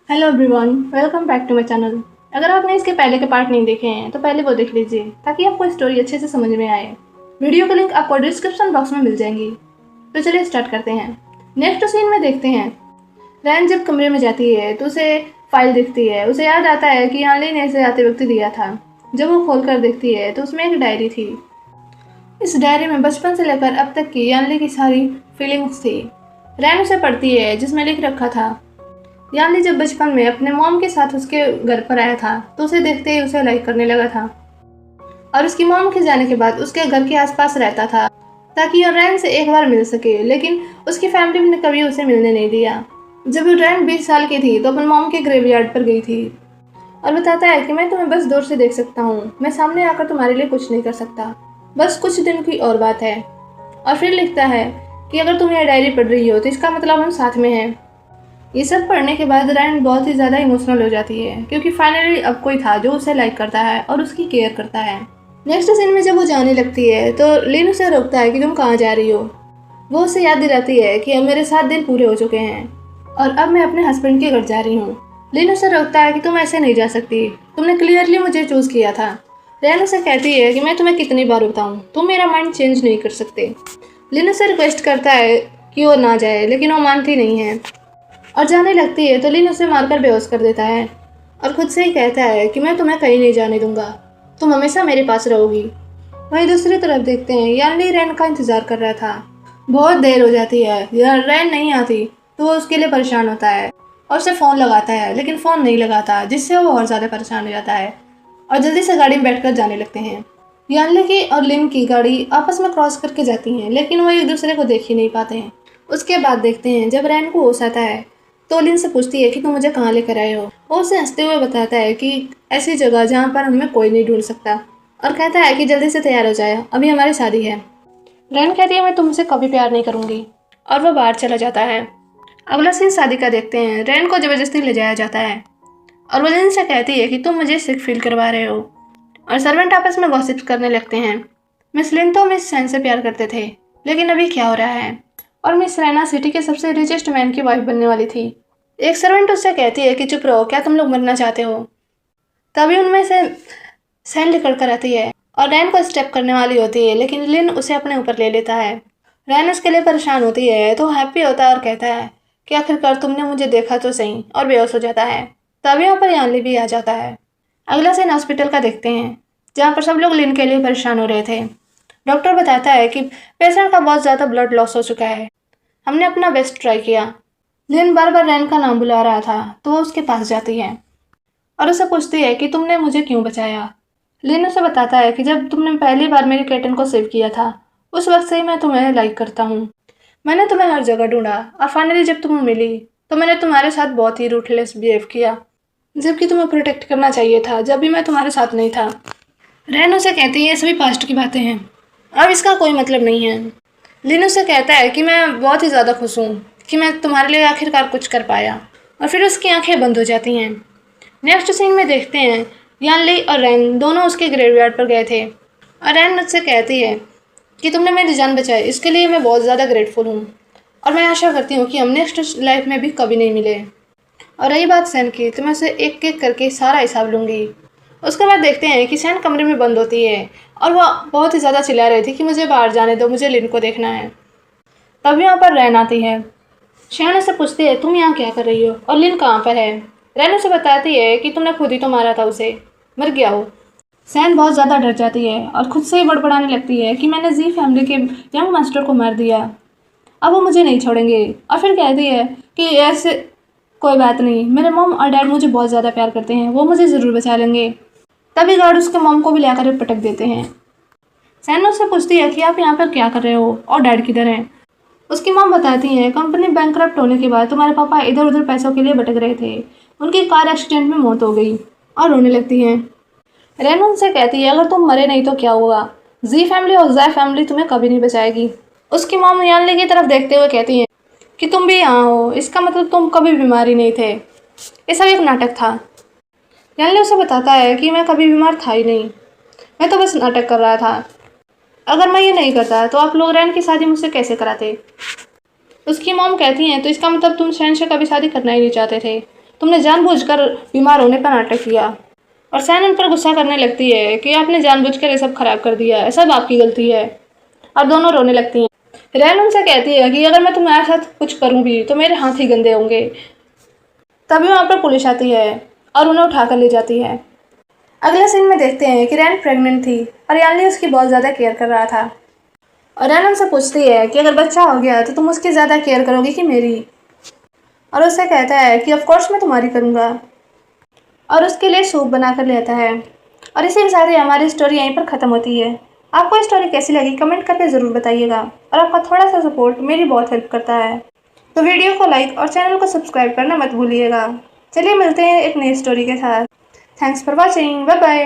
Hello everyone, welcome back to my channel. अगर आपने इसके पहले के पार्ट नहीं देखे हैं तो पहले वो देख लीजिए ताकि आपको स्टोरी अच्छे से समझ में आए। वीडियो का लिंक आपको डिस्क्रिप्शन बॉक्स में मिल जाएंगी। तो चलिए स्टार्ट करते हैं। नेक्स्ट सीन में देखते हैं रैन जब कमरे में जाती है तो उसे फाइल दिखती है। उसे याद आता है कि यानली ने इसे आते वक्त दिया था। जब वो खोल कर देखती है तो उसमें एक डायरी थी। इस डायरी में बचपन से लेकर अब तक की यानली की सारी फीलिंग्स थी। रैन उसे पढ़ती है जिसमें लिख रखा था, यानली जब बचपन में अपने मॉम के साथ उसके घर पर आया था तो उसे देखते ही उसे लाइक करने लगा था और उसकी मॉम के जाने के बाद उसके घर के आसपास रहता था ताकि रैन से एक बार मिल सके, लेकिन उसकी फैमिली ने कभी उसे मिलने नहीं दिया। जब रैन 20 साल की थी तो अपने मॉम के ग्रेवयार्ड पर गई थी और बताता है कि मैं तुम्हें बस दूर से देख सकता हूँ, मैं सामने आकर तुम्हारे लिए कुछ नहीं कर सकता, बस कुछ दिन की और बात है। और फिर लिखता है कि अगर तुम यह डायरी पढ़ रही हो तो इसका मतलब हम साथ में हैं। ये सब पढ़ने के बाद रैन बहुत ही ज़्यादा इमोशनल हो जाती है क्योंकि फाइनली अब कोई था जो उसे लाइक करता है और उसकी केयर करता है। नेक्स्ट सीन में जब वो जाने लगती है तो लिन उसे रोकता है कि तुम कहाँ जा रही हो। वो उसे याद दिलाती है कि अब मेरे 7 दिन पूरे हो चुके हैं और अब मैं अपने हस्बैंड के घर जा रही हूँ। लिन उसे रोकता है कि तुम ऐसे नहीं जा सकती, तुमने क्लियरली मुझे चूज़ किया था। रैन उसे कहती है कि मैं तुम्हें कितनी बार बताऊँ, तुम मेरा माइंड चेंज नहीं कर सकते। लिन उसे रिक्वेस्ट करता है कि वो ना जाए, लेकिन वो मानती नहीं है और जाने लगती है तो लिन उसे मारकर बेहोश कर देता है और खुद से ही कहता है कि मैं तुम्हें कहीं नहीं जाने दूंगा, तुम हमेशा मेरे पास रहोगी। वहीं दूसरी तरफ देखते हैं यानली रैन का इंतजार कर रहा था। बहुत देर हो जाती है, यार रैन नहीं आती तो वो उसके लिए परेशान होता है और उसे फ़ोन लगाता है, लेकिन फ़ोन नहीं लगाता जिससे वो और ज़्यादा परेशान हो जाता है और जल्दी से गाड़ी में बैठकर जाने लगते हैं। यानली की और लिन की गाड़ी आपस में क्रॉस करके जाती हैं, लेकिन वो एक दूसरे को देख ही नहीं पाते हैं। उसके बाद देखते हैं जब रैन को होश आता है तो लिन से पूछती है कि तुम मुझे कहाँ लेकर आए हो। वो उसे हंसते हुए बताता है कि ऐसी जगह जहाँ पर हमें कोई नहीं ढूंढ सकता और कहता है कि जल्दी से तैयार हो जाए, अभी हमारी शादी है। रैन कहती है मैं तुमसे कभी प्यार नहीं करूंगी और वो बाहर चला जाता है। अगला सीन शादी का देखते हैं। रैन को जबरदस्ती ले जाया जाता है और वो लिन से कहती है कि तुम मुझे सिक फील करवा रहे हो और सर्वेंट आपस में गॉसिप करने लगते हैं। मिस लिन तो मिस सैन से प्यार करते थे, लेकिन अभी क्या हो रहा है, और मिस रैना सिटी के सबसे रिचेस्ट मैन की वाइफ बनने वाली थी। एक सर्वेंट उससे कहती है कि चुप रहो, क्या तुम लोग मरना चाहते हो। तभी उनमें से सैन निकल कर आती है और रैन को स्टेप करने वाली होती है, लेकिन लिन उसे अपने ऊपर ले लेता है। रैन उसके लिए परेशान होती है तो हैप्पी होता है और कहता है कि आखिरकार तुमने मुझे देखा तो सही, और बेहोश हो जाता है। तभी वहाँ पर यानली भी आ जाता है। अगला सीन हॉस्पिटल का देखते हैं जहाँ पर सब लोग लिन के लिए परेशान हो रहे थे। डॉक्टर बताता है कि पेशेंट का बहुत ज़्यादा ब्लड लॉस हो चुका है, हमने अपना बेस्ट ट्राई किया। लिन बार बार रैन का नाम बुला रहा था तो वो उसके पास जाती है और उसे पूछती है कि तुमने मुझे क्यों बचाया। लिन उसे बताता है कि जब तुमने पहली बार मेरी कैटन को सेव किया था उस वक्त से ही मैं तुम्हें लाइक करता हूँ। मैंने तुम्हें हर जगह ढूंढा और फाइनली जब तुम मिली तो मैंने तुम्हारे साथ बहुत ही रूथलेस बिहेव किया, जबकि तुम्हें प्रोटेक्ट करना चाहिए था जब भी मैं तुम्हारे साथ नहीं था। रैन उसे कहती है ये सभी पास्ट की बातें हैं, अब इसका कोई मतलब नहीं है। लिन उसे कहता है कि मैं बहुत ही ज़्यादा खुश हूँ कि मैं तुम्हारे लिए आखिरकार कुछ कर पाया, और फिर उसकी आंखें बंद हो जाती हैं। नेक्स्ट सीन में देखते हैं यानली और रैन दोनों उसके ग्रेवयार्ड पर गए थे और रैन मुझसे कहती है कि तुमने मेरी जान बचाई, इसके लिए मैं बहुत ज़्यादा ग्रेटफुल हूँ और मैं आशा करती हूँ कि हम नेक्स्ट लाइफ में भी कभी नहीं मिले। और रही बात सैन की तो मैं उसे एक एक करके सारा हिसाब लूँगी। उसके बाद देखते हैं कि सैन कमरे में बंद होती है और वह बहुत ही ज़्यादा चिल्ला रही थी कि मुझे बाहर जाने दो, मुझे लिन को देखना है। तभी वहाँ पर रैन आती है। शैन से पूछती है तुम यहाँ क्या कर रही हो और लिन कहाँ पर है। रैन उसे बताती है कि तुमने खुद ही तो मारा था उसे, मर गया हो। सैन बहुत ज़्यादा डर जाती है और खुद से ही बड़बड़ाने लगती है कि मैंने जी फैमिली के यंग मास्टर को मार दिया, अब वो मुझे नहीं छोड़ेंगे। और फिर कहती है कि ऐसे कोई बात नहीं, मेरे मॉम और डैड मुझे बहुत ज़्यादा प्यार करते हैं, वो मुझे ज़रूर बचा लेंगे। तभी गार्ड उसके मॉम को भी लाकर पटक देते हैं। सैन उससे पूछती है कि आप यहाँ पर क्या कर रहे हो और डैड किधर हैं। उसकी मॉम बताती है कंपनी बैंकरप्ट होने के बाद तुम्हारे पापा इधर उधर पैसों के लिए भटक रहे थे, उनकी कार एक्सीडेंट में मौत हो गई, और रोने लगती है। रैन उनसे कहती है अगर तुम मरे नहीं तो क्या होगा, जी फैमिली और जै फैमिली तुम्हें कभी नहीं बचाएगी। उसकी मॉम यानली की तरफ देखते हुए कहती हैं कि तुम भी यहाँ हो, इसका मतलब तुम कभी बीमार ही नहीं थे, ये सब एक नाटक था। यानली उसे बताता है कि मैं कभी बीमार था ही नहीं, मैं तो बस नाटक कर रहा था, अगर मैं ये नहीं करता तो आप लोग रैन की शादी मुझसे कैसे कराते। उसकी मॉम कहती हैं तो इसका मतलब तुम सैन से कभी शादी करना ही नहीं चाहते थे, तुमने जानबूझकर बीमार होने का नाटक किया। और सैन उन पर गुस्सा करने लगती है कि आपने जानबूझकर ये सब खराब कर दिया है, सब आपकी गलती है। और दोनों रोने लगती हैं। रैन उनसे कहती है कि अगर मैं तुम्हारे साथ कुछ करूँ भी तो मेरे हाथ ही गंदे होंगे। तभी वहाँ पर पुलिस आती है और उन्हें उठाकर ले जाती है। अगले सीन में देखते हैं कि रैन प्रेग्नेंट थी और यानली उसकी बहुत ज़्यादा केयर कर रहा था। और रैन उनसे पूछती है कि अगर बच्चा हो गया तो तुम उसकी ज़्यादा केयर करोगी कि मेरी। और उससे कहता है कि ऑफ कोर्स मैं तुम्हारी करूँगा। और उसके लिए सूप बनाकर ले आता है। और इसी के साथ ही हमारी स्टोरी यहीं पर ख़त्म होती है। आपको ये स्टोरी कैसी लगी कमेंट करके ज़रूर बताइएगा। और आपका थोड़ा सा सपोर्ट मेरी बहुत हेल्प करता है। तो वीडियो को लाइक और चैनल को सब्सक्राइब करना मत भूलिएगा। चलिए मिलते हैं एक नई स्टोरी के साथ। Thanks for watching. Bye bye.